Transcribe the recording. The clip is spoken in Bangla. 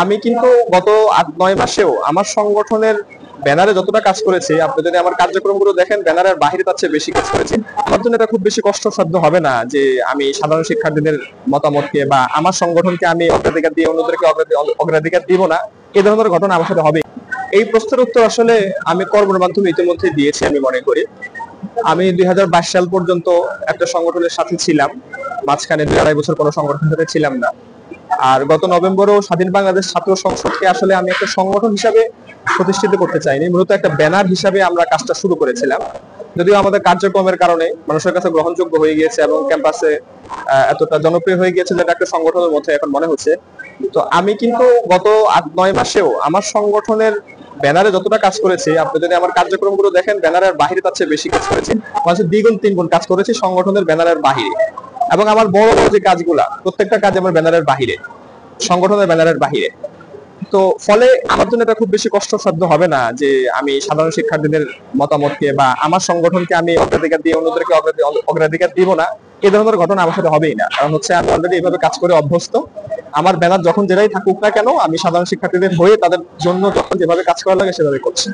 আমি কিন্তু গত ৮-৯ মাসেও আমার সংগঠনের ব্যানারে যতটা কাজ করেছি, আপনি যদি আমার কার্যক্রমগুলো দেখেন, ব্যানারের বাইরে তার চেয়ে বেশি কাজ করেছি। আমার জন্য এটা খুব বেশি কষ্টসাধ্য হবে না যে আমি সাধারণ শিক্ষার্থীদের মতামতকে বা আমার সংগঠনকে আমি অগ্রাধিকার দিয়ে অন্যদেরকে অগ্রাধিকার দিব না, এই ধরনের ঘটনা আমার সাথে হবে। এই প্রশ্নের উত্তর আসলে আমি কর্মের মাধ্যমে ইতিমধ্যে দিয়েছি। আমি মনে করি আমি ২০২২ সাল পর্যন্ত একটা সংগঠনের সাথে ছিলাম, মাঝখানে ২-২.৫ বছর কোনো সংগঠনের সাথে ছিলাম না। আর গত নভেম্বরেও স্বাধীন বাংলাদেশ ছাত্র সংসদকে আসলে আমি একটা সংগঠন হিসাবে প্রতিষ্ঠিত করতে চাইনি, মূলত একটা ব্যানার হিসাবে আমরা কাজটা শুরু করেছিলাম। যদিও আমাদের কার্যক্রমের কারণে মানুষের কাছে গ্রহণযোগ্য হয়ে গিয়েছে এবং ক্যাম্পাসে এতটা জনপ্রিয় হয়ে গিয়েছে যেটা একটা সংগঠনের মধ্যে এখন মনে হচ্ছে। তো আমি কিন্তু গত ৮-৯ মাসেও আমার সংগঠনের ব্যানারে যতটা কাজ করেছি, আপনি যদি আমার কার্যক্রমগুলো দেখেন, ব্যানারের বাহিরে তার চেয়ে বেশি কাজ করেছি। মানে দ্বিগুণ তিনগুণ কাজ করেছি সংগঠনের ব্যানারের বাহিরে। এবং আমার বড় বড় যে কাজগুলা, প্রত্যেকটা কাজ আমার ব্যানারের বাহিরে, সংগঠনের ব্যানারের বাহিরে। তো ফলে আমার জন্য এটা খুব বেশি কষ্টসাধ্য হবে না যে আমি সাধারণ শিক্ষার্থীদের মতামতকে বা আমার সংগঠনকে আমি অগ্রাধিকার দিয়ে অন্যদেরকে অগ্রাধিকার দিব না, এই ধরনের ঘটনা আমার সাথে হবেই না। কারণ হচ্ছে আমি অলরেডি এইভাবে কাজ করে অভ্যস্ত। আমার ব্যানার যখন যেটাই থাকুক না কেন, আমি সাধারণ শিক্ষার্থীদের হয়ে তাদের জন্য যখন যেভাবে কাজ করা লাগে সেভাবে করছি।